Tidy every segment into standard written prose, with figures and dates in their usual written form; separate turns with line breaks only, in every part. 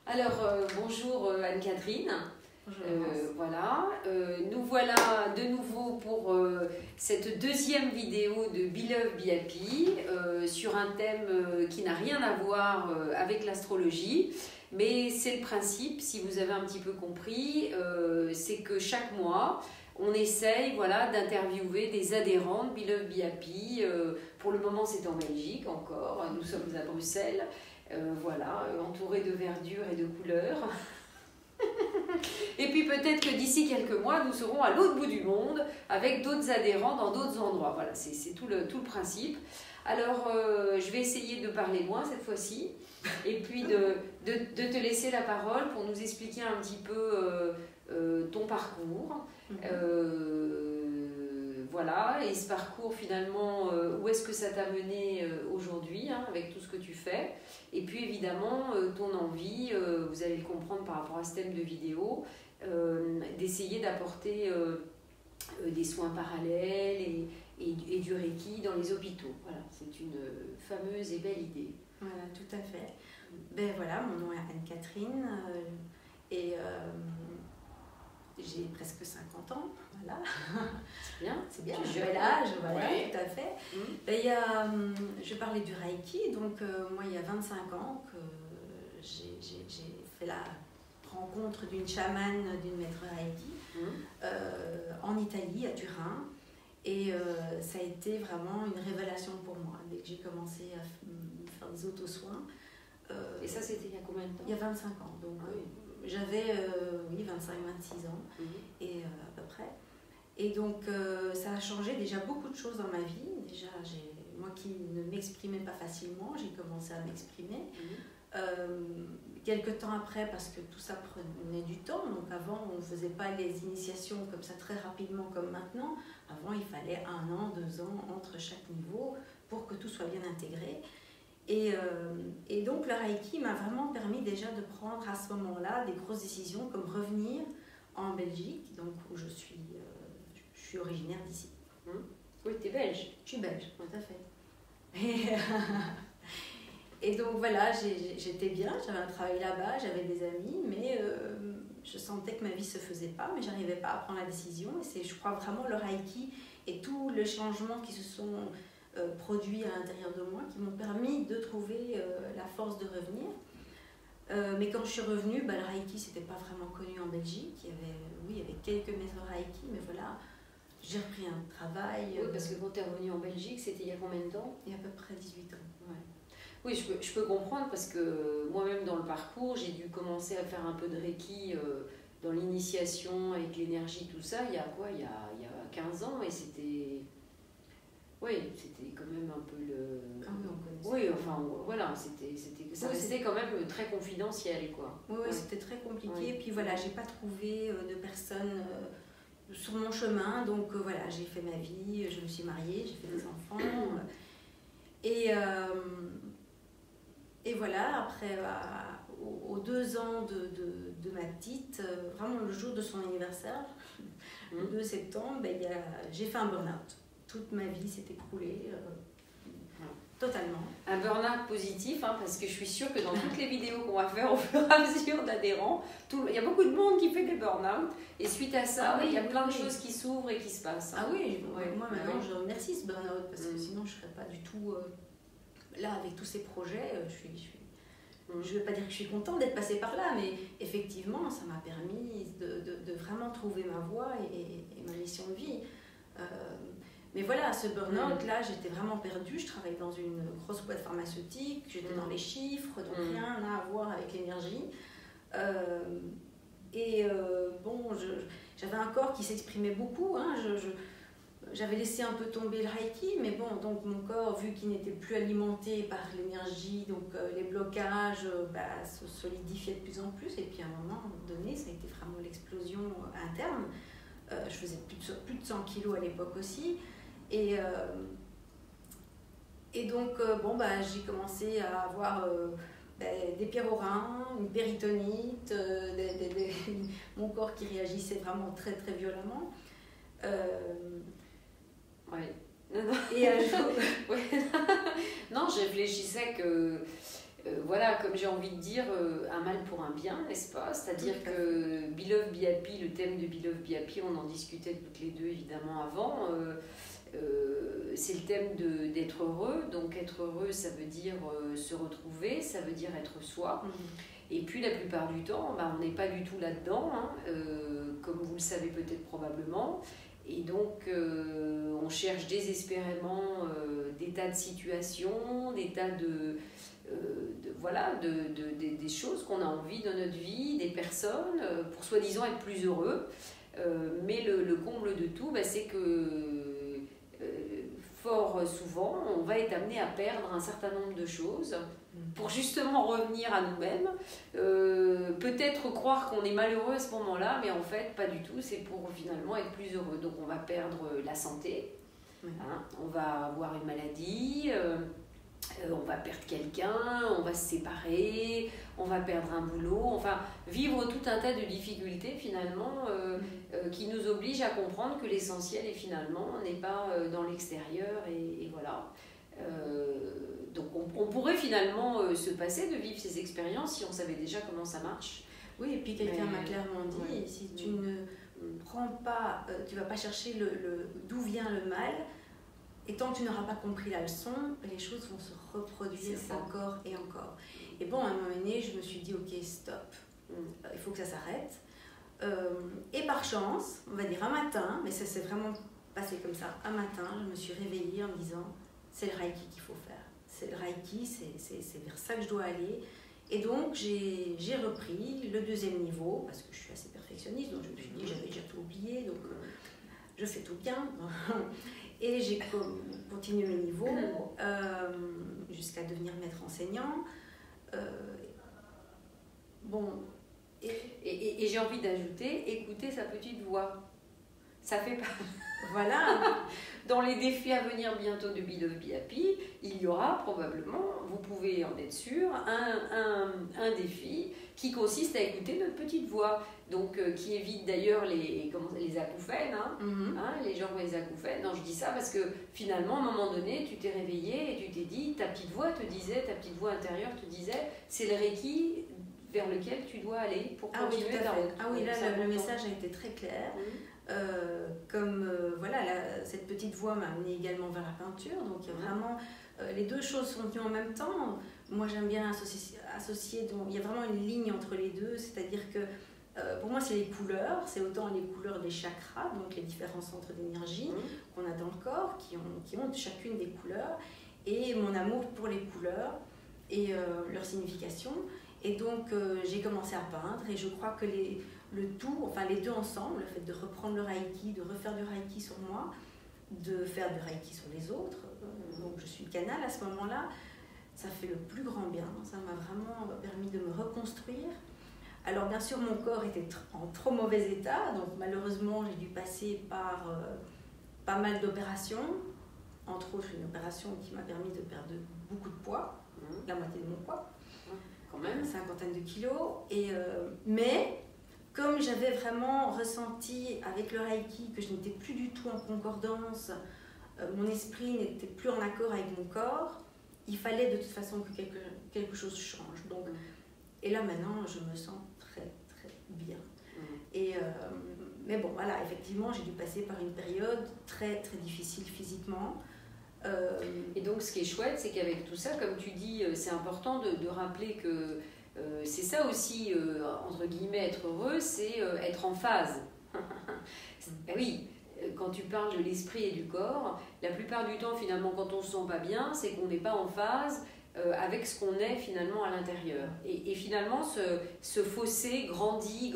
Bonjour Anne-Catherine.
Bonjour.
Nous voilà de nouveau pour cette deuxième vidéo de Be Love Be Happy sur un thème qui n'a rien à voir avec l'astrologie, mais c'est le principe, si vous avez un petit peu compris, c'est que chaque mois, on essaye d'interviewer des adhérents de Be Love Be Happy. Pour le moment, c'est en Belgique encore, nous sommes à Bruxelles. Entouré de verdure et de couleurs. Et puis peut-être que d'ici quelques mois, nous serons à l'autre bout du monde avec d'autres adhérents dans d'autres endroits. Voilà, c'est tout le principe. Alors, je vais essayer de parler moins cette fois-ci et puis de te laisser la parole pour nous expliquer un petit peu ton parcours. Et ce parcours finalement, où est-ce que ça t'a mené aujourd'hui avec tout ce que tu fais. Et puis évidemment, ton envie, vous allez le comprendre par rapport à ce thème de vidéo, d'essayer d'apporter des soins parallèles et du Reiki dans les hôpitaux. Voilà, c'est une fameuse et belle idée.
Voilà, tout à fait. Mon nom est Anne-Catherine j'ai presque 50 ans, voilà.
C'est bien,
j'ai bel âge, voilà,
ouais.
Tout à fait. Je parlais du Reiki, donc moi il y a 25 ans que j'ai fait la rencontre d'une chamane, d'une maître Reiki, en Italie, à Turin, et ça a été vraiment une révélation pour moi, dès que j'ai commencé à faire des autosoins.
Et ça c'était il y a combien de temps?
Il y a 25 ans, donc j'avais 25-26 ans, et à peu près. Et donc, ça a changé déjà beaucoup de choses dans ma vie. Déjà, moi qui ne m'exprimais pas facilement, j'ai commencé à m'exprimer. Quelques temps après, parce que tout ça prenait du temps. Donc avant, on ne faisait pas les initiations comme ça très rapidement comme maintenant. Avant, il fallait 1 an, 2 ans entre chaque niveau pour que tout soit bien intégré. Et donc le Reiki m'a vraiment permis déjà de prendre à ce moment-là des grosses décisions comme revenir en Belgique, donc où je suis originaire d'ici.
Oui, tu es belge.
Je suis belge, tout à fait. Et donc voilà, j'étais bien, j'avais un travail là-bas, j'avais des amis, mais je sentais que ma vie ne se faisait pas, mais je n'arrivais pas à prendre la décision. Et c'est, je crois vraiment, le Reiki et tous les changements qui se sont produits à l'intérieur de moi qui m'ont permis de trouver la force de revenir. Mais quand je suis revenue, le Reiki c'était pas vraiment connu en Belgique. Il y avait quelques maîtres Reiki, mais voilà, j'ai repris un travail.
Oui, parce que quand tu es revenue en Belgique, c'était il y a combien de temps?
Il y a à peu près 18 ans.
Ouais. Oui, je peux comprendre parce que moi-même dans le parcours, j'ai dû commencer à faire un peu de Reiki dans l'initiation avec l'énergie, tout ça, il y a 15 ans, et c'était... Oui, c'était quand même un peu le... ça restait quand même très confidentiel, quoi.
Oui, c'était très compliqué. Et puis voilà, j'ai pas trouvé de personnes sur mon chemin. Donc j'ai fait ma vie, je me suis mariée, j'ai fait des enfants. Et voilà, après, aux 2 ans de ma petite, vraiment le jour de son anniversaire, le 2 septembre, j'ai fait un burn-out. Toute ma vie s'est écoulée totalement.
Un burn-out positif, parce que je suis sûre que dans toutes les vidéos qu'on va faire au fur et à mesure d'adhérents, il y a beaucoup de monde qui fait des burn-out, et suite à ça, il y a plein de choses qui s'ouvrent et qui se passent.
Moi maintenant je remercie ce burn-out, parce que sinon je ne serais pas du tout là avec tous ces projets. Je ne veux pas dire que je suis contente d'être passée par là, mais effectivement ça m'a permis de vraiment trouver ma voie et ma mission de vie. Mais voilà, ce burn-out, là, j'étais vraiment perdue. Je travaillais dans une grosse boîte pharmaceutique, j'étais dans les chiffres, donc rien à voir avec l'énergie. J'avais un corps qui s'exprimait beaucoup. J'avais laissé un peu tomber le Reiki, mais donc mon corps, vu qu'il n'était plus alimenté par l'énergie, donc les blocages se solidifiaient de plus en plus. Et puis à un moment donné, ça a été vraiment l'explosion interne. Je faisais plus de 100 kilos à l'époque aussi. Et donc, j'ai commencé à avoir des pierres aux reins, une péritonite, mon corps qui réagissait vraiment très très violemment.
Et un jour... Non, je réfléchissais que voilà, comme j'ai envie de dire, un mal pour un bien, n'est-ce pas? C'est-à-dire que Be Love, Be Happy, le thème de Be Love, Be Happy, on en discutait toutes les deux évidemment avant. C'est le thème d'être heureux. Donc être heureux, ça veut dire se retrouver, ça veut dire être soi. Et puis la plupart du temps, on n'est pas du tout là-dedans, hein, comme vous le savez peut-être probablement. Et donc on cherche désespérément des tas de situations, des tas des choses qu'on a envie dans notre vie, des personnes, pour soi-disant être plus heureux. Mais le comble de tout, c'est que fort souvent, on va être amené à perdre un certain nombre de choses pour justement revenir à nous-mêmes. Peut-être croire qu'on est malheureux à ce moment-là, mais en fait, pas du tout. C'est pour finalement être plus heureux. Donc, on va perdre la santé, hein, on va avoir une maladie, on va perdre quelqu'un, on va se séparer, on va perdre un boulot, enfin vivre tout un tas de difficultés finalement qui nous obligent à comprendre que l'essentiel est finalement n'est pas dans l'extérieur et voilà. Donc on pourrait finalement se passer de vivre ces expériences si on savait déjà comment ça marche.
Oui, et puis quelqu'un m'a clairement dit, si tu ne prends pas, tu vas pas chercher d'où vient le mal, et tant que tu n'auras pas compris la leçon, les choses vont se reproduire encore et encore. Et bon, à un moment donné, je me suis dit, ok, stop, il faut que ça s'arrête. Et par chance, on va dire un matin, mais ça s'est vraiment passé comme ça, un matin, je me suis réveillée en me disant, c'est le Reiki qu'il faut faire. C'est le Reiki, c'est vers ça que je dois aller. Et donc, j'ai repris le deuxième niveau, parce que je suis assez perfectionniste, donc je me suis dit, j'avais déjà tout oublié, donc je fais tout bien. Et j'ai continué mes niveaux jusqu'à devenir maître enseignant.
Et j'ai envie d'ajouter, écouter sa petite voix. Ça fait pas...
Voilà.
Dans les défis à venir bientôt de Be Love, Be Happy, il y aura probablement, vous pouvez en être sûr, un défi qui consiste à écouter notre petite voix. Donc, qui évite d'ailleurs les acouphènes, hein, les gens qui ont les acouphènes. Non, je dis ça parce que finalement, à un moment donné, tu t'es réveillé et tu t'es dit, ta petite voix intérieure te disait, c'est le Reiki vers lequel tu dois aller pour continuer ta route.
Ah oui, là, le message a été très clair. Cette petite voix m'a amenée également vers la peinture, donc vraiment les deux choses sont venues en même temps. Moi j'aime bien associer, donc il y a vraiment une ligne entre les deux, c'est-à-dire que pour moi c'est les couleurs, c'est autant les couleurs des chakras, donc les différents centres d'énergie qu'on a dans le corps, qui ont chacune des couleurs, et mon amour pour les couleurs et leur signification. Et donc j'ai commencé à peindre, et je crois que les deux ensemble, le fait de reprendre le Reiki, de refaire du Reiki sur moi, de faire du Reiki sur les autres, donc je suis canal à ce moment-là, ça fait le plus grand bien, ça m'a vraiment permis de me reconstruire. Alors bien sûr mon corps était en trop mauvais état, donc malheureusement j'ai dû passer par pas mal d'opérations, entre autres une opération qui m'a permis de perdre beaucoup de poids, la moitié de mon poids,
quand même,
une cinquantaine de kilos, mais comme j'avais vraiment ressenti avec le Reiki que je n'étais plus du tout en concordance, mon esprit n'était plus en accord avec mon corps, il fallait de toute façon que quelque chose change. Donc, et là maintenant, je me sens très très bien. Mais bon, voilà, effectivement, j'ai dû passer par une période très très difficile physiquement.
Et donc, ce qui est chouette, c'est qu'avec tout ça, comme tu dis, c'est important de rappeler que c'est ça aussi, entre guillemets, être heureux, c'est être en phase. Ben oui, quand tu parles de l'esprit et du corps, la plupart du temps, finalement, quand on ne se sent pas bien, c'est qu'on n'est pas en phase avec ce qu'on est finalement à l'intérieur. Et finalement, ce fossé grandit.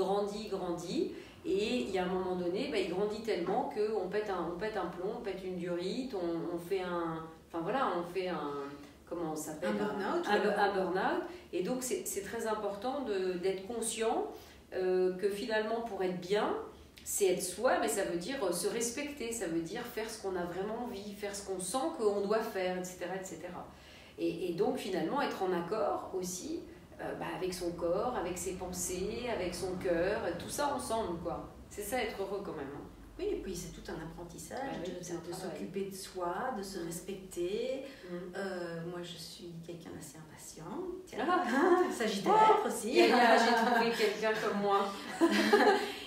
Et il y a un moment donné, il grandit tellement qu'on pète un plomb, on pète une durite, on fait un... Enfin voilà, on fait un... Comment ça s'appelle ? Un burn-out. Et donc, c'est très important d'être conscient que finalement, pour être bien, c'est être soi, mais ça veut dire se respecter, ça veut dire faire ce qu'on a vraiment envie, faire ce qu'on sent qu'on doit faire, etc. etc. Et donc, finalement, être en accord aussi avec son corps, avec ses pensées, avec son cœur, tout ça ensemble, quoi. C'est ça, être heureux quand même. Hein.
Oui, et puis c'est tout un apprentissage de s'occuper de soi, de se respecter. Moi, je suis quelqu'un d'assez impatient. Sagittaire aussi.
J'ai trouvé quelqu'un comme moi.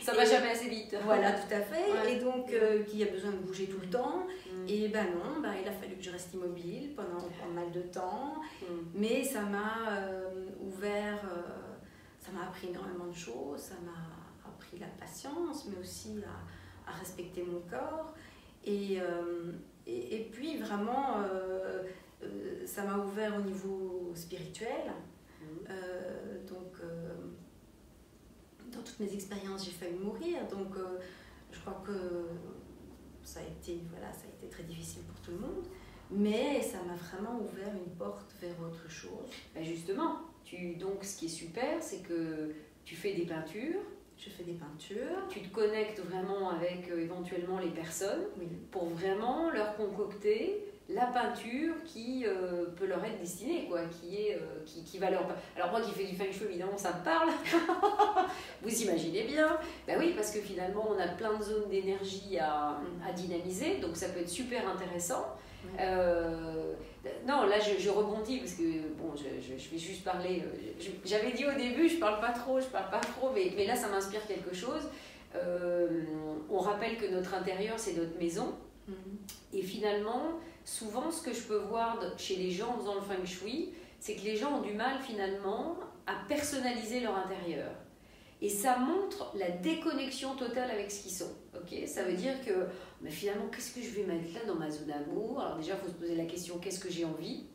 Ça va jamais assez vite.
Voilà, tout à fait. Et donc, qui a besoin de bouger tout le temps. Et ben non, il a fallu que je reste immobile pendant pas mal de temps. Mais ça m'a ouvert, ça m'a appris énormément de choses. Ça m'a appris la patience, mais aussi à respecter mon corps. Et puis vraiment, ça m'a ouvert au niveau spirituel. Dans toutes mes expériences, j'ai failli mourir. Donc, je crois que ça a été très difficile pour tout le monde. Mais ça m'a vraiment ouvert une porte vers autre chose.
Ben justement, donc ce qui est super, c'est que tu fais des peintures.
Je fais des peintures.
Tu te connectes vraiment avec éventuellement les personnes pour vraiment leur concocter la peinture qui peut leur être destinée, quoi, qui va leur... Alors moi qui fais du feng shui, évidemment, ça me parle. Vous imaginez bien. Ben oui, parce que finalement, on a plein de zones d'énergie à dynamiser, donc ça peut être super intéressant. Non, là je rebondis parce que bon, je vais juste parler. J'avais dit au début, je parle pas trop, mais là ça m'inspire quelque chose. On rappelle que notre intérieur c'est notre maison, et finalement, souvent ce que je peux voir chez les gens en faisant le feng shui, c'est que les gens ont du mal finalement à personnaliser leur intérieur. Et ça montre la déconnexion totale avec ce qu'ils sont. Okay, ça veut dire que mais finalement, qu'est-ce que je vais mettre là dans ma zone d'amour? Alors déjà, il faut se poser la question, qu'est-ce que j'ai envie?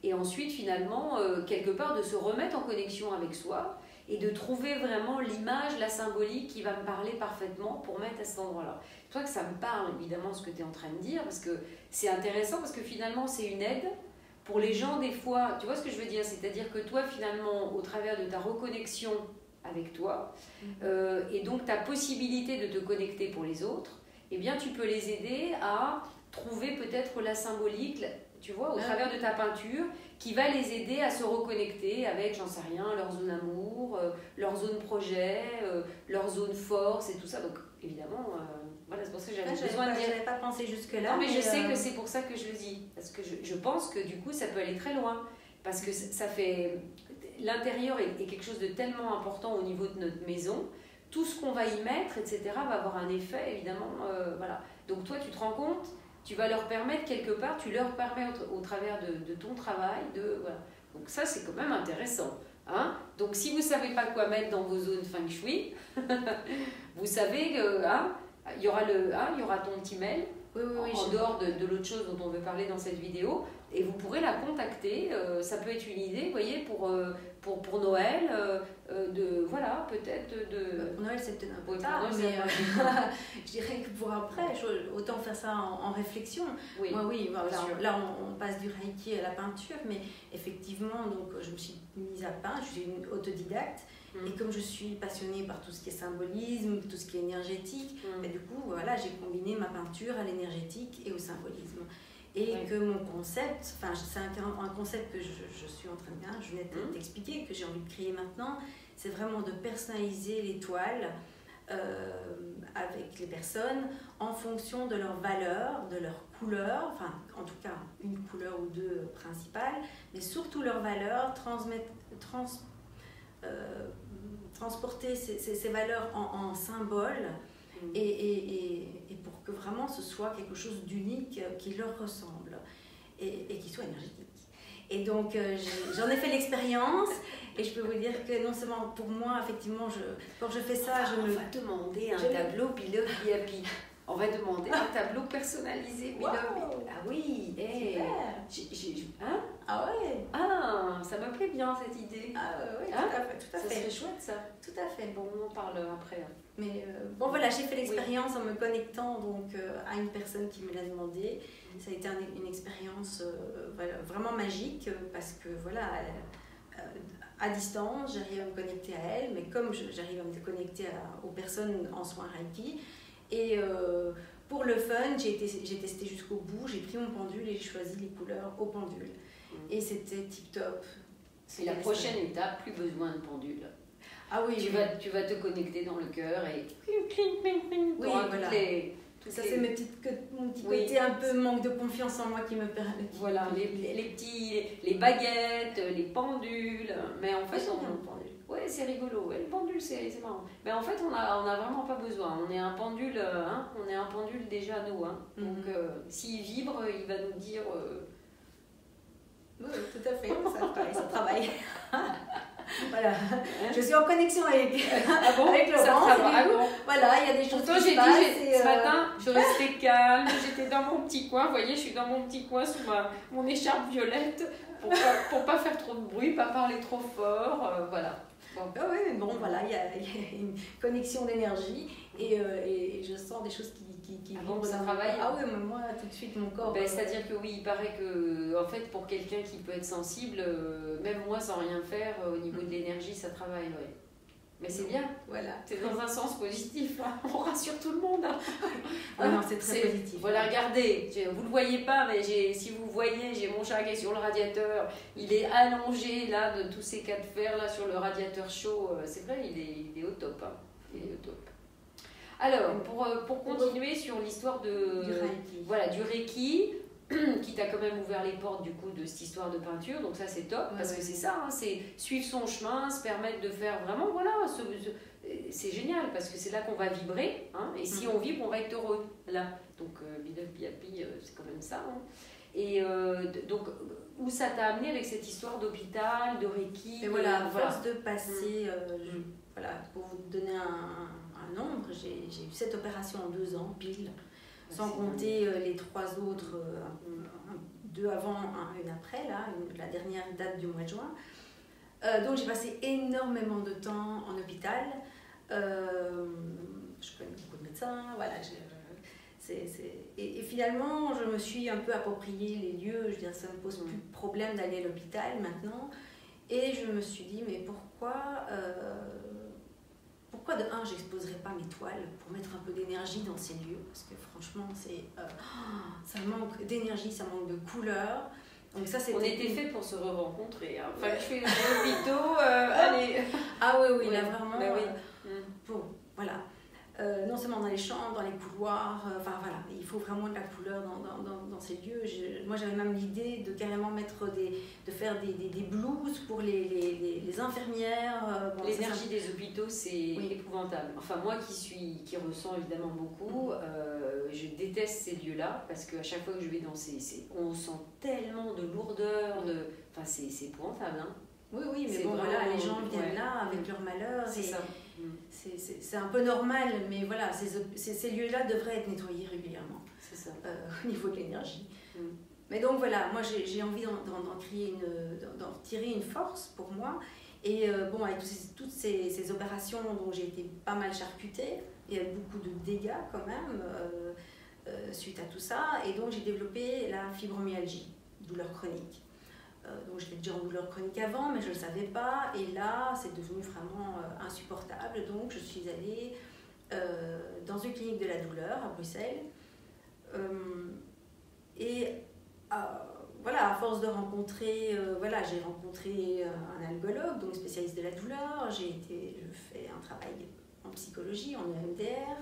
Et ensuite, finalement, quelque part, de se remettre en connexion avec soi et de trouver vraiment l'image, la symbolique qui va me parler parfaitement pour mettre à cet endroit-là. C'est pour ça que ça me parle, évidemment, ce que tu es en train de dire, parce que c'est intéressant, parce que finalement, c'est une aide pour les gens, des fois. Tu vois ce que je veux dire? C'est-à-dire que toi, finalement, au travers de ta reconnexion avec toi, et donc ta possibilité de te connecter pour les autres, eh bien tu peux les aider à trouver peut-être la symbolique, tu vois, au travers de ta peinture, qui va les aider à se reconnecter avec, j'en sais rien, leur zone amour, leur zone projet, leur zone force et tout ça. Donc évidemment, voilà, c'est pour ça que j'avais besoin de dire...
Je n'avais pas pensé jusque-là.
Non, mais je sais que c'est pour ça que je le dis, parce que je pense que du coup ça peut aller très loin, parce que ça fait... L'intérieur est quelque chose de tellement important au niveau de notre maison. Tout ce qu'on va y mettre, etc., va avoir un effet, évidemment. Voilà. Donc toi, tu te rends compte, tu vas leur permettre quelque part, tu leur permets au travers de ton travail. Voilà. Donc ça, c'est quand même intéressant. Hein? Donc si vous ne savez pas quoi mettre dans vos zones feng shui, vous savez qu'il y aura ton petit mail. En dehors de l'autre chose dont on veut parler dans cette vidéo, et vous pourrez la contacter. Ça peut être une idée, vous voyez, pour Noël, voilà, peut-être de...
Pour Noël, c'est peut-être un peu tard, mais je dirais que pour après, autant faire ça en réflexion.
Oui,
moi, oui, là on passe du reiki à la peinture, mais effectivement, donc, je me suis mise à peindre, je suis une autodidacte. Et comme je suis passionnée par tout ce qui est symbolisme, tout ce qui est énergétique, du coup, voilà, j'ai combiné ma peinture à l'énergétique et au symbolisme. Et que mon concept, c'est un concept que je suis en train de... Je venais de t'expliquer, que j'ai envie de créer maintenant, c'est vraiment de personnaliser les toiles avec les personnes en fonction de leurs valeurs, de leurs couleurs, enfin, en tout cas, une couleur ou deux principales, mais surtout leurs valeurs, transporter ces valeurs en symboles et pour que vraiment ce soit quelque chose d'unique qui leur ressemble et qui soit énergétique. Et donc j'en ai fait l'expérience et je peux vous dire que non seulement pour moi, effectivement, quand je fais ça,
on va demander un tableau Beloved VIP. On va demander un tableau personnalisé.
Wow.
Ah oui,
hein? Ah ouais.
Ah, ça me plaît bien cette idée.
Ah oui,
hein?
tout à fait.
Ça serait chouette ça.
Tout à fait.
Bon, on en parle après.
Mais bon voilà, j'ai fait l'expérience en me connectant donc à une personne qui me l'a demandé. Ça a été une expérience vraiment magique parce que voilà, à distance, j'arrive à me connecter à elle, mais comme j'arrive à me connecter aux personnes en soins Reiki. Et pour le fun, j'ai testé jusqu'au bout, j'ai pris mon pendule et j'ai choisi les couleurs au pendule. Et c'était tip top.
C'est la prochaine étape, plus besoin de pendule.
Ah oui,
tu vas te connecter dans le cœur et
oui, voilà. Ça, c'est mon petit côté un peu manque de confiance en moi qui me permet.
Voilà, les baguettes, les pendules. Mais en fait, ouais, c'est rigolo. Ouais, les pendules, c'est marrant. Mais en fait, on a vraiment pas besoin. On est un pendule, on est un pendule déjà nous. Donc, s'il vibre, il va nous dire.
Oui, tout à fait. Ça travaille. Voilà, je suis en connexion avec Laurent. Voilà, il y a des choses qui se passent.
Ce matin, je restais calme, j'étais dans mon petit coin. Vous voyez, je suis dans mon petit coin sous mon écharpe violette pour pas faire trop de bruit, pas parler trop fort. Voilà.
Bon. Ah oui, mais bon, voilà, il y a une connexion d'énergie et je sens des choses qui
ça travaille.
Ah oui, mais moi, tout de suite, mon corps...
C'est-à-dire que oui, il paraît que, en fait, pour quelqu'un qui peut être sensible, même moi, sans rien faire, au niveau de l'énergie, ça travaille, ouais. Mais c'est bien,
voilà.
C'est dans un sens positif, hein. On rassure tout le monde.
Non, c'est très positif.
Voilà, regardez, vous ne le voyez pas, mais si vous voyez, j'ai mon chat qui est sur le radiateur, il est allongé là de tous ces cas de fer là sur le radiateur chaud. C'est vrai, il est au top. Hein. Il est au top. Alors, pour continuer sur l'histoire du Reiki, qui t'a quand même ouvert les portes du coup de cette histoire de peinture, donc ça c'est top, parce que c'est ça, hein, c'est suivre son chemin, se permettre de faire vraiment, voilà, c'est génial, parce que c'est là qu'on va vibrer, hein, et si on vibre, on va être heureux, là. Donc, Be-Love Be Happy, c'est quand même ça. Hein. Et donc, où ça t'a amené avec cette histoire d'hôpital, de Reiki?
Et voilà, à force de passer, voilà, pour vous donner un nombre, j'ai eu 7 opérations en 2 ans, pile, sans compter les 3 autres, 2 avant, une après, là, la dernière date du mois de juin. Donc j'ai passé énormément de temps en hôpital. Je connais beaucoup de médecins, voilà. Et finalement, je me suis un peu approprié les lieux. Je veux dire, ça ne me pose plus de problème d'aller à l'hôpital maintenant. Et je me suis dit, mais pourquoi de un, j'exposerai pas mes toiles pour mettre un peu d'énergie dans ces lieux, parce que franchement, ça manque d'énergie, ça manque de couleur. Donc ça,
on était fait pour se re-rencontrer. Hein. Enfin, je fais des hôpitaux, allez.
Ah oui, là vraiment.
Bah oui.
Bon, voilà. Non seulement dans les chambres, dans les couloirs, enfin voilà, il faut vraiment de la couleur dans ces lieux. Moi j'avais même l'idée de carrément de faire des blouses pour les infirmières.
Bon, l'énergie des hôpitaux c'est épouvantable. Enfin moi qui ressens évidemment beaucoup, je déteste ces lieux-là parce qu'à chaque fois que je vais dans on sent tellement de lourdeur, enfin c'est épouvantable. Hein.
Oui, mais bon, voilà, les gens viennent là avec leur malheur.
C'est ça.
C'est un peu normal, mais voilà, ces lieux-là devraient être nettoyés régulièrement.
C'est ça.
Au niveau de l'énergie. Mais donc voilà, moi j'ai envie d'en tirer une force pour moi. Et bon, avec toutes ces opérations dont j'ai été pas mal charcutée, il y a beaucoup de dégâts quand même suite à tout ça. Et donc j'ai développé la fibromyalgie, douleur chronique. Donc j'étais déjà en douleur chronique avant, mais je ne le savais pas. Et là, c'est devenu vraiment insupportable. Donc je suis allée dans une clinique de la douleur à Bruxelles. Voilà, à force de rencontrer, j'ai rencontré un algologue, donc spécialiste de la douleur. Je fais un travail en psychologie, en EMDR,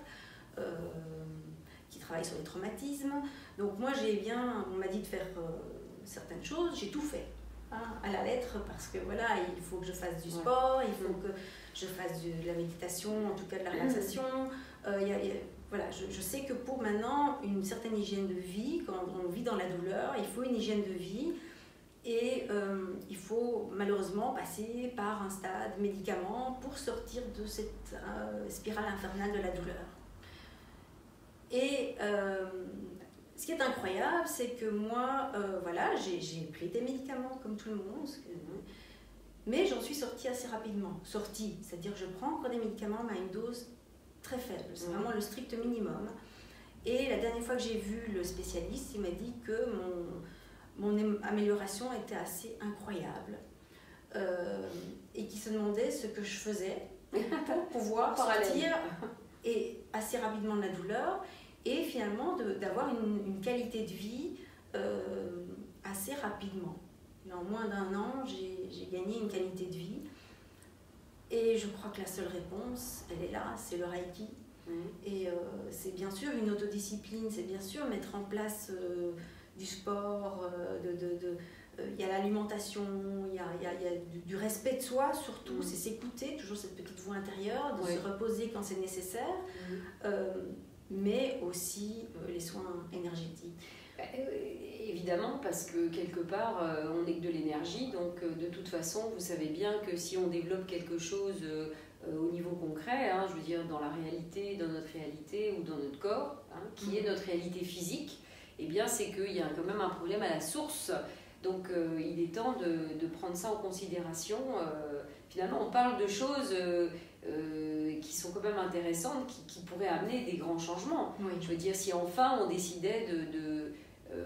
qui travaille sur les traumatismes. Donc moi, on m'a dit de faire certaines choses, j'ai tout fait. À la lettre, parce que voilà, il faut que je fasse du sport, il faut que je fasse de la méditation, en tout cas de la relaxation. Voilà, je sais que pour maintenant, une certaine hygiène de vie, quand on vit dans la douleur, il faut une hygiène de vie et il faut malheureusement passer par un stade médicament pour sortir de cette spirale infernale de la douleur. Et ce qui est incroyable, c'est que moi, j'ai pris des médicaments comme tout le monde, mais j'en suis sortie assez rapidement. C'est-à-dire que je prends encore des médicaments, mais à une dose très faible. C'est vraiment le strict minimum. Et la dernière fois que j'ai vu le spécialiste, il m'a dit que mon amélioration était assez incroyable et qu'il se demandait ce que je faisais pour pouvoir sortir et assez rapidement de la douleur. Et finalement, d'avoir une qualité de vie assez rapidement. En moins d'1 an, j'ai gagné une qualité de vie. Et je crois que la seule réponse, elle est là, c'est le Reiki. Et c'est bien sûr une autodiscipline, c'est bien sûr mettre en place du sport, il y a l'alimentation, il y a du respect de soi surtout, c'est s'écouter, toujours cette petite voix intérieure, de se reposer quand c'est nécessaire, mais aussi les soins énergétiques.
Évidemment, parce que quelque part, on n'est que de l'énergie, donc de toute façon, vous savez bien que si on développe quelque chose au niveau concret, je veux dire dans la réalité, dans notre réalité ou dans notre corps, qui est notre réalité physique, eh bien c'est qu'il y a quand même un problème à la source. Donc il est temps de prendre ça en considération. Finalement, on parle de choses qui sont quand même intéressantes, qui pourraient amener des grands changements. Je veux dire, si enfin on décidait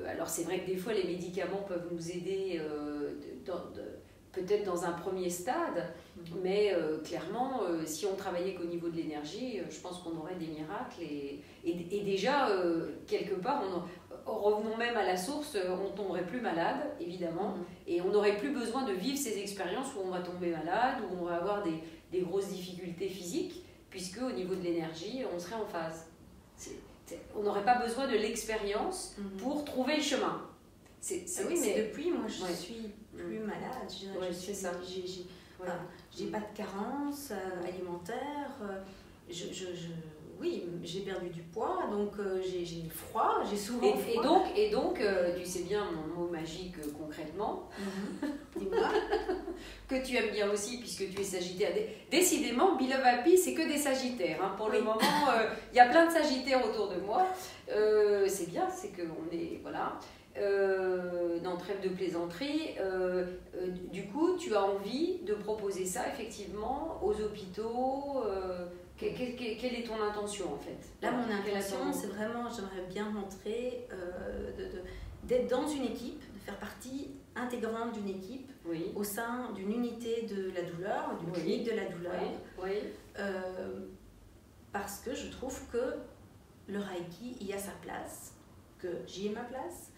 alors c'est vrai que des fois les médicaments peuvent nous aider peut-être dans un premier stade, mais clairement, si on travaillait qu'au niveau de l'énergie, je pense qu'on aurait des miracles. Et déjà, quelque part, revenons même à la source, on ne tomberait plus malade, évidemment, et on n'aurait plus besoin de vivre ces expériences où on va tomber malade, où on va avoir des grosses difficultés physiques, puisque au niveau de l'énergie, on serait en phase. On n'aurait pas besoin de l'expérience pour trouver le chemin.
Mais depuis, moi, je suis plus malade.
C'est ça.
J'ai pas de carence alimentaire. Oui, j'ai perdu du poids, donc j'ai froid, j'ai souvent froid.
Et donc tu sais bien mon mot magique concrètement,
dis-moi,
que tu aimes bien aussi puisque tu es sagittaire. Décidément, Be Love Happy, c'est que des sagittaires. Pour le moment, il y a plein de sagittaires autour de moi. C'est bien, c'est qu'on est... Voilà. Dans trêve de plaisanterie, du coup, tu as envie de proposer ça effectivement aux hôpitaux. Quelle est ton intention en fait?
Là, mon intention, c'est vraiment, j'aimerais bien montrer d'être dans une équipe, de faire partie intégrante d'une équipe au sein d'une unité de la douleur, d'une clinique de la douleur. Parce que je trouve que le Reiki, il y a sa place, que j'y ai ma place.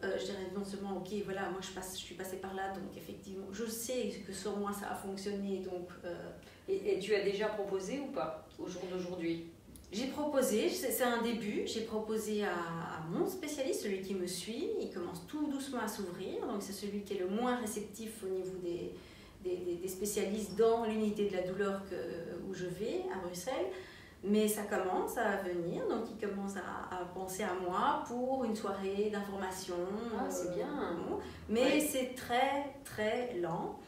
Je dirais non seulement, ok, voilà, moi je suis passée par là, donc effectivement, je sais que sur moi ça a fonctionné. Donc,
et tu as déjà proposé ou pas au jour d'aujourd'hui?
J'ai proposé, c'est un début, j'ai proposé à mon spécialiste, celui qui me suit, il commence tout doucement à s'ouvrir, donc c'est celui qui est le moins réceptif au niveau des spécialistes dans l'unité de la douleur où je vais, à Bruxelles. Mais ça commence à venir, donc il commence à penser à moi pour une soirée d'information.
C'est bien.
Mais c'est très, très lent.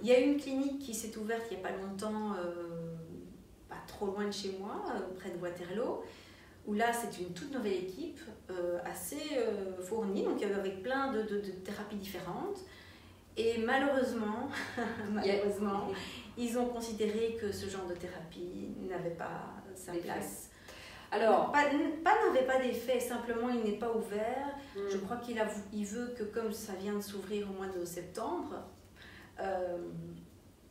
Il y a une clinique qui s'est ouverte il n'y a pas longtemps, pas trop loin de chez moi, près de Waterloo, où là c'est une toute nouvelle équipe, assez fournie, donc avec plein de thérapies différentes. Et malheureusement, ils ont considéré que ce genre de thérapie n'avait pas sa place.
Alors,
n'avait pas d'effet, simplement il n'est pas ouvert. Je crois qu'il veut que comme ça vient de s'ouvrir au mois de septembre,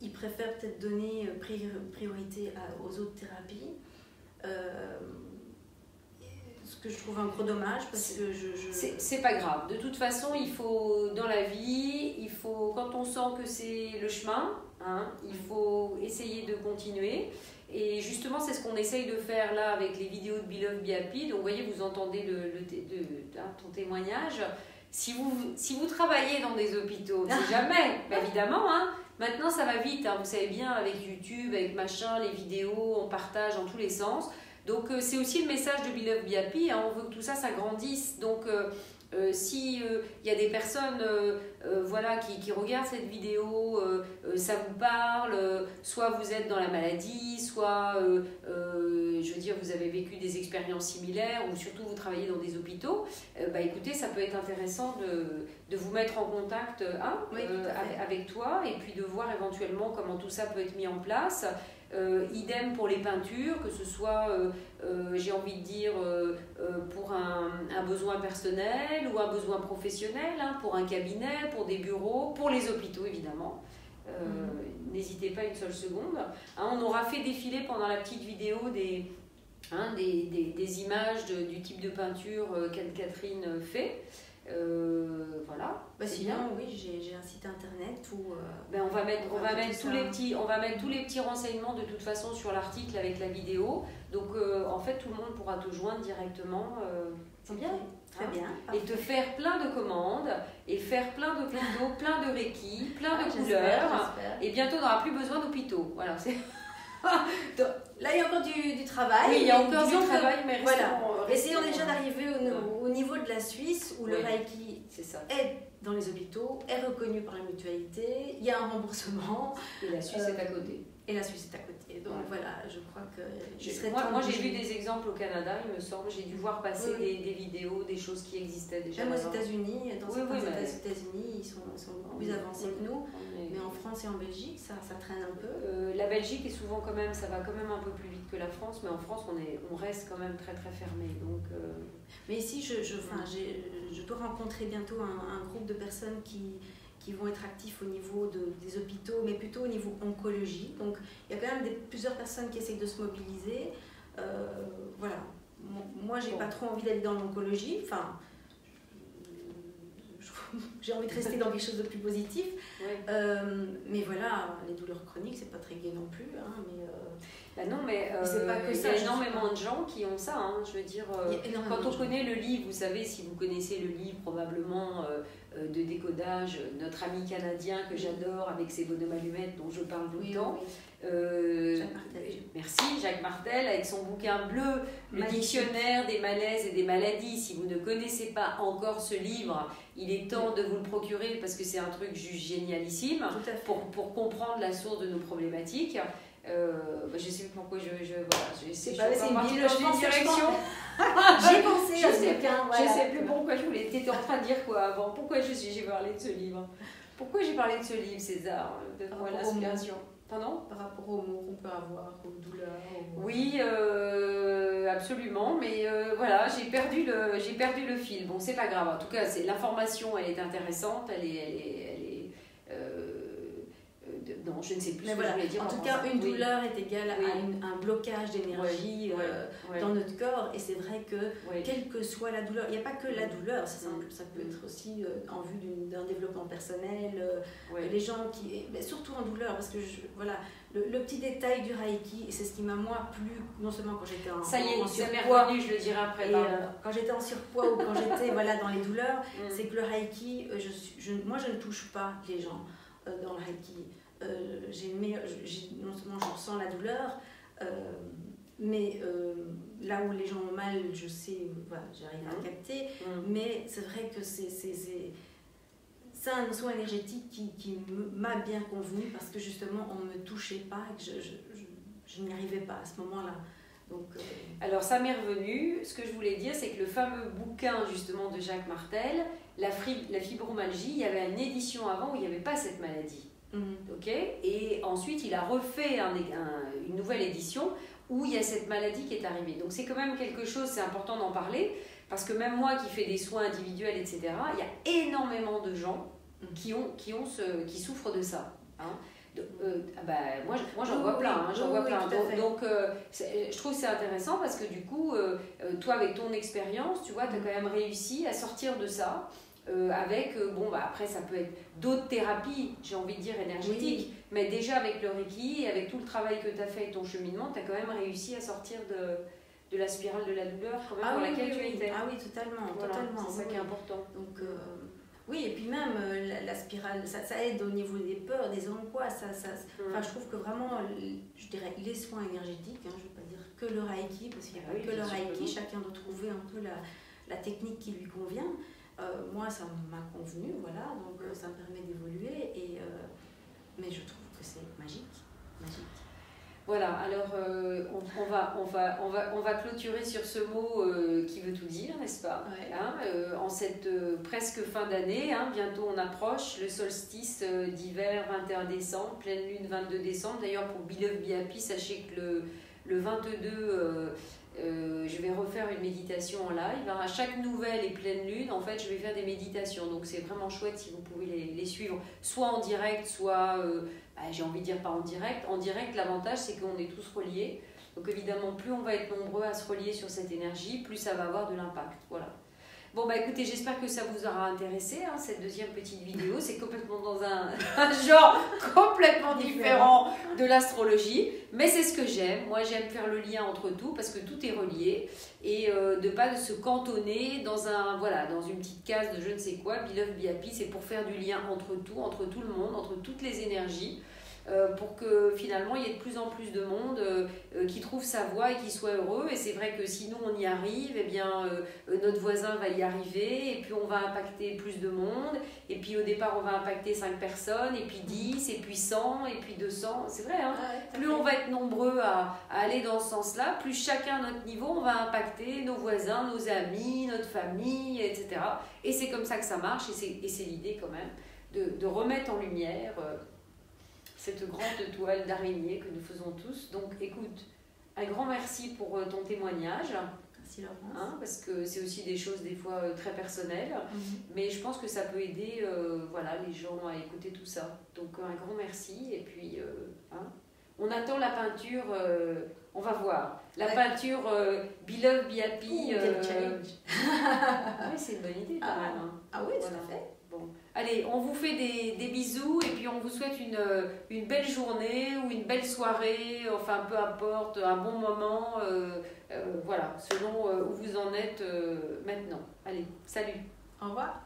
il préfère peut-être donner priorité aux autres thérapies. Ce que je trouve un gros dommage parce que
c'est pas grave. De toute façon, il faut dans la vie, quand on sent que c'est le chemin, il faut essayer de continuer. Et justement, c'est ce qu'on essaye de faire là avec les vidéos de Be Love Be Happy. Donc, vous voyez, vous entendez ton témoignage. Si vous travaillez dans des hôpitaux, c'est jamais, évidemment, maintenant ça va vite, vous savez bien, avec YouTube, avec machin, les vidéos, on partage dans tous les sens. Donc c'est aussi le message de Be Love Be Happy, on veut que tout ça grandisse. Donc si y a des personnes qui regardent cette vidéo, ça vous parle, soit vous êtes dans la maladie, soit je veux dire vous avez vécu des expériences similaires ou surtout vous travaillez dans des hôpitaux, écoutez, ça peut être intéressant de vous mettre en contact avec toi et puis de voir éventuellement comment tout ça peut être mis en place. Idem pour les peintures, que ce soit, j'ai envie de dire, pour un besoin personnel ou un besoin professionnel, pour un cabinet, pour des bureaux, pour les hôpitaux évidemment. N'hésitez pas une seule seconde. On aura fait défiler pendant la petite vidéo des images du type de peinture qu'Anne-Catherine fait. Voilà.
Sinon, oui, j'ai un site internet où
on va mettre tous les petits renseignements de toute façon sur l'article avec la vidéo. Donc en fait, tout le monde pourra te joindre directement. C'est bien.
Très bien.
Et te faire plein de commandes et faire plein de d'hôpitaux, plein de Reiki, plein de couleurs. Et bientôt, on n'aura plus besoin d'hôpitaux. Voilà, c'est...
Là, il y a encore du travail.
Oui, il y a encore du travail, mais
essayons déjà d'arriver au niveau de la Suisse où le Reiki est dans les hôpitaux, est reconnu par la mutualité, il y a un remboursement.
Et la Suisse est à côté.
Et la Suisse est à côté. Donc voilà, je crois que...
Moi j'ai vu des exemples au Canada, il me semble. J'ai dû voir passer des vidéos, des choses qui existaient déjà.
Même aux États-Unis, dans certains États-Unis, ils sont plus avancés que nous. Mais en France et en Belgique, ça traîne un peu.
La Belgique est souvent quand même, ça va quand même un peu plus vite que la France, mais en France on reste quand même très très fermé. Donc,
mais ici, je dois rencontrer bientôt un groupe de personnes qui vont être actifs au niveau des hôpitaux, mais plutôt au niveau oncologie. Donc il y a quand même plusieurs personnes qui essayent de se mobiliser. Voilà. Moi, j'ai pas trop envie d'aller dans l'oncologie. Enfin, j'ai envie de rester dans quelque chose de plus positif. Mais voilà, les douleurs chroniques, c'est pas très gai non plus. Hein,
mais
c'est pas que ça.
Il y a énormément de gens qui ont ça. Hein, je veux dire, quand on connaît le livre, vous savez, si vous connaissez le livre probablement de décodage, notre ami canadien que j'adore avec ses bonhommes allumettes dont je parle tout le temps.
Jacques Martel.
Merci, Jacques Martel, avec son bouquin bleu, le dictionnaire des malaises et des maladies. Si vous ne connaissez pas encore ce livre, il est temps de vous le procurer parce que c'est un truc juste génialissime pour comprendre la source de nos problématiques. Je sais plus pourquoi je sais pas, c'est une direction.
J'ai pensé
je sais plus pourquoi je voulais. T'étais en train de dire quoi avant? Pourquoi j'ai parlé de ce livre? Pourquoi j'ai parlé de ce livre, César? Donne-moi l'inspiration. Pardon?
Par rapport aux mots qu'on peut avoir, aux douleurs.
Oui, absolument. Mais voilà, j'ai perdu le fil. Bon, c'est pas grave. En tout cas, l'information, elle est intéressante. Non, je ne sais plus ce que je voulais dire.
En tout cas, une douleur est égale à un blocage d'énergie dans notre corps. Et c'est vrai que, quelle que soit la douleur, il n'y a pas que la douleur, ça peut être aussi en vue d'un développement personnel. Les gens qui. Surtout en douleur, parce que le petit détail du Reiki, et c'est ce qui m'a moi plu, non seulement quand j'étais en surpoids,
je le dirai après.
Quand j'étais en surpoids ou quand j'étais dans les douleurs, c'est que le Reiki, moi je ne touche pas les gens dans le Reiki. Non seulement je ressens la douleur, mais là où les gens ont mal, je sais, j'arrive à capter, mais c'est vrai que c'est un soin énergétique qui m'a bien convenu parce que justement on ne me touchait pas et que je n'y arrivais pas à ce moment-là. Donc,
alors ça m'est revenu, ce que je voulais dire c'est que le fameux bouquin justement de Jacques Martel, la fibromyalgie, il y avait une édition avant où il n'y avait pas cette maladie. Et ensuite il a refait une nouvelle édition où il y a cette maladie qui est arrivée. Donc c'est quand même quelque chose, c'est important d'en parler parce que même moi qui fais des soins individuels, etc., il y a énormément de gens qui souffrent de ça. Hein. Moi j'en vois plein, donc je trouve que c'est intéressant parce que du coup toi avec ton expérience, tu vois, tu as quand même réussi à sortir de ça. Avec, après ça peut être d'autres thérapies, j'ai envie de dire énergétiques, mais déjà avec le Reiki et avec tout le travail que tu as fait et ton cheminement, tu as quand même réussi à sortir de la spirale de la douleur quand même laquelle tu étais.
Ah oui, totalement.
C'est ça qui est important.
Donc, oui, et puis même la spirale, ça aide au niveau des peurs, des angoisses. Je trouve que vraiment, je dirais, les soins énergétiques, je ne vais pas dire que le Reiki, parce qu'il n'y a pas que le Reiki, chacun doit trouver un peu la technique qui lui convient. Moi, ça m'a convenu, donc ça me permet d'évoluer, mais je trouve que c'est magique.
Voilà, alors on va clôturer sur ce mot qui veut tout dire, n'est-ce pas? En cette presque fin d'année, bientôt on approche le solstice d'hiver 21 décembre, pleine lune 22 décembre. D'ailleurs pour Beloved Be-Happy, sachez que le 22... je vais refaire une méditation en live. À chaque nouvelle et pleine lune, en fait, je vais faire des méditations. Donc, c'est vraiment chouette si vous pouvez les suivre, soit en direct, soit, j'ai envie de dire pas en direct. En direct, l'avantage, c'est qu'on est tous reliés. Donc, évidemment, plus on va être nombreux à se relier sur cette énergie, plus ça va avoir de l'impact. Voilà. Bon, bah écoutez, j'espère que ça vous aura intéressé, hein, cette deuxième petite vidéo. C'est complètement dans un genre complètement différent de l'astrologie. Mais c'est ce que j'aime. Moi, j'aime faire le lien entre tout parce que tout est relié. Et de pas se cantonner dans, dans une petite case de je ne sais quoi. Be Love, Be Happy, c'est pour faire du lien entre tout le monde, entre toutes les énergies. Pour que finalement il y ait de plus en plus de monde qui trouve sa voie et qui soit heureux. Et c'est vrai que si nous on y arrive, eh bien notre voisin va y arriver et puis on va impacter plus de monde. Et puis au départ on va impacter 5 personnes et puis 10 et puis 100 et puis 200. C'est vrai, hein, plus on va être nombreux à aller dans ce sens-là, plus chacun à notre niveau on va impacter nos voisins, nos amis, notre famille, etc. Et c'est comme ça que ça marche et c'est l'idée quand même de remettre en lumière cette grande toile d'araignée que nous faisons tous. Donc écoute, un grand merci pour ton témoignage.
Merci Laurence.
Hein, parce que c'est aussi des choses des fois très personnelles, mais je pense que ça peut aider les gens à écouter tout ça. Donc un grand merci et puis on attend la peinture, on va voir. La peinture Be Love, Be Happy. Oui, c'est une bonne idée quand même. Hein.
Ah oui, tout à fait.
Bon. Allez, on vous fait des bisous et puis on vous souhaite une belle journée ou une belle soirée, enfin peu importe, un bon moment, voilà, selon où vous en êtes maintenant. Allez, salut.
Au revoir.